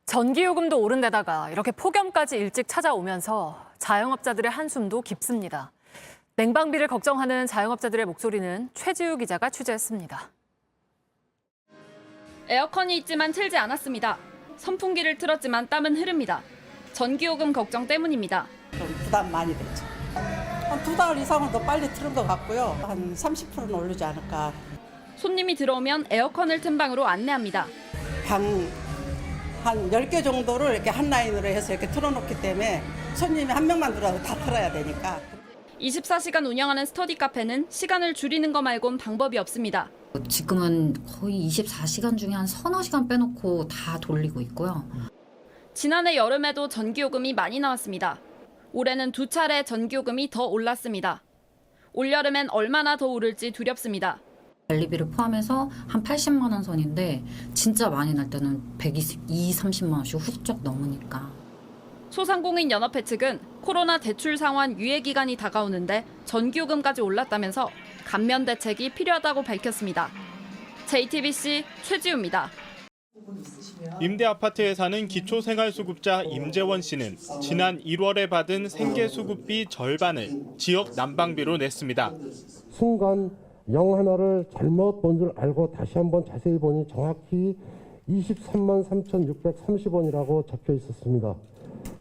전기요금도 오른 데다가 이렇게 폭염까지 일찍 찾아오면서 자영업자들의 한숨도 깊습니다. 냉방비를 걱정하는 자영업자들의 목소리는 최지우 기자가 취재했습니다. 에어컨이 있지만 틀지 않았습니다. 선풍기를 틀었지만 땀은 흐릅니다. 전기요금 걱정 때문입니다. 좀 부담 많이 되죠. 한 2달 이상은 더 빨리 틀은 것 같고요. 한 30%는 오르지 않을까. 손님이 들어오면 에어컨을 튼 방으로 안내합니다. 방 한 10개 정도를 이렇게 한 라인으로 해서 이렇게 틀어놓기 때문에 손님이 한 명만 들어와도 다 틀어야 되니까. 24시간 운영하는 스터디 카페는 시간을 줄이는 거 말곤 방법이 없습니다. 지금은 거의 24시간 중에 한 서너 시간 빼놓고 다 돌리고 있고요. 지난해 여름에도 전기요금이 많이 나왔습니다. 올해는 2차례 전기요금이 더 올랐습니다. 올여름엔 얼마나 더 오를지 두렵습니다. 관리비를 포함해서 한 80만 원 선인데 진짜 많이 날 때는 120, 30만 원씩 훌쩍 넘으니까. 소상공인 연합회 측은 코로나 대출 상환 유예 기간이 다가오는데 전기요금까지 올랐다면서 감면 대책이 필요하다고 밝혔습니다. JTBC 최지우입니다. 임대 아파트에 사는 기초생활수급자 임재원 씨는 지난 1월에 받은 생계수급비 절반을 지역 난방비로 냈습니다. 순간 영 하나를 잘못 본 줄 알고 다시 한번 자세히 보니 정확히 23만 3,630원이라고 적혀 있었습니다.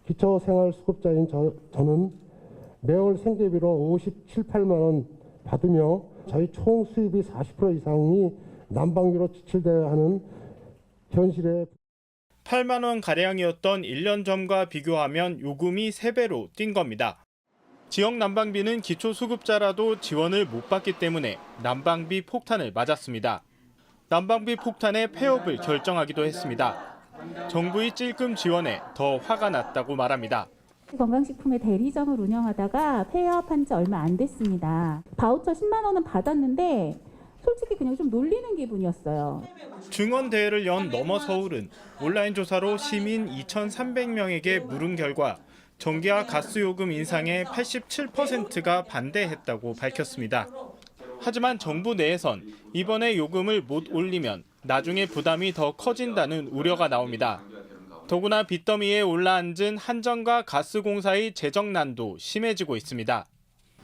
기초생활수급자인 저는 매월 생계비로 57, 8만 원 받으며 저희 총 수입이 40% 이상이 난방비로 지출돼야 하는 현실에 8만 원 가량이었던 1년 전과 비교하면 요금이 3배로 뛴 겁니다. 지역 난방비는 기초수급자라도 지원을 못 받기 때문에 난방비 폭탄을 맞았습니다. 난방비 폭탄에 폐업을 결정하기도 했습니다. 정부의 찔끔 지원에 더 화가 났다고 말합니다. 건강식품의 대리점을 운영하다가 폐업한 지 얼마 안 됐습니다. 바우처 10만 원은 받았는데 솔직히 그냥 좀 놀리는 기분이었어요. 증언대회를 연 너머서울은 온라인 조사로 시민 2,300명에게 물은 결과 전기와 가스요금 인상에 87%가 반대했다고 밝혔습니다. 하지만 정부 내에선 이번에 요금을 못 올리면 나중에 부담이 더 커진다는 우려가 나옵니다. 더구나 빚더미에 올라앉은 한전과 가스공사의 재정난도 심해지고 있습니다.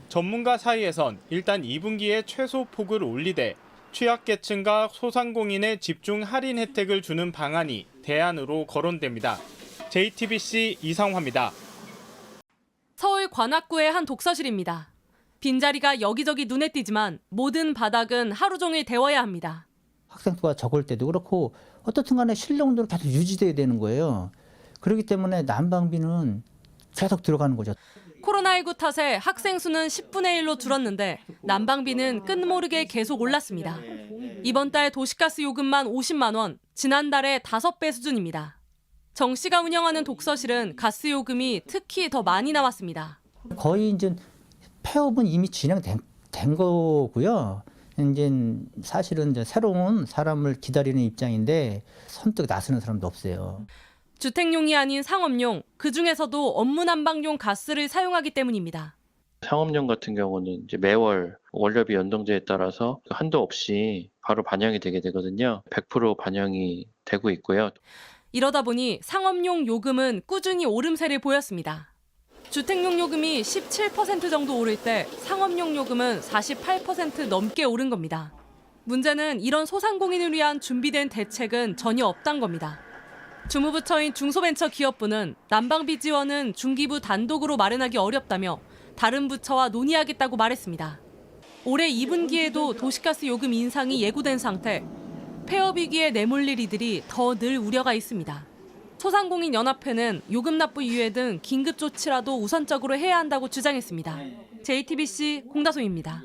전문가 사이에선 일단 2분기에 최소 폭을 올리되 취약계층과 소상공인에 집중 할인 혜택을 주는 방안이 대안으로 거론됩니다. JTBC 이상화입니다. 서울 관악구의 한 독서실입니다. 빈자리가 여기저기 눈에 띄지만 모든 바닥은 하루 종일 데워야 합니다. 학생 수가 적을 때도 그렇고 어떻든 간에 실용도는 계속 유지돼야 되는 거예요. 그렇기 때문에 난방비는 계속 들어가는 거죠. 코로나19 탓에 학생 수는 10분의 1로 줄었는데 난방비는 끝모르게 계속 올랐습니다. 이번 달 도시가스 요금만 50만 원, 지난달에 5배 수준입니다. 정 씨가 운영하는 독서실은 가스 요금이 특히 더 많이 나왔습니다. 거의 이제 폐업은 이미 진행된 거고요. 이제 사실은 이제 새로운 사람을 기다리는 입장인데 선뜻 나서는 사람도 없어요. 주택용이 아닌 상업용, 그중에서도 업무 난방용 가스를 사용하기 때문입니다. 상업용 같은 경우는 이제 매월 원료비 연동제에 따라서 한도 없이 바로 반영이 되게 되거든요. 100% 반영이 되고 있고요. 이러다 보니 상업용 요금은 꾸준히 오름세를 보였습니다. 주택용 요금이 17% 정도 오를 때 상업용 요금은 48% 넘게 오른 겁니다. 문제는 이런 소상공인을 위한 준비된 대책은 전혀 없단 겁니다. 주무부처인 중소벤처기업부는 난방비 지원은 중기부 단독으로 마련하기 어렵다며 다른 부처와 논의하겠다고 말했습니다. 올해 2분기에도 도시가스 요금 인상이 예고된 상태, 폐업 위기에 내몰릴 이들이 더 늘 우려가 있습니다. 소상공인 연합회는 요금 납부 유예 등 긴급 조치라도 우선적으로 해야 한다고 주장했습니다. JTBC 공다솜입니다.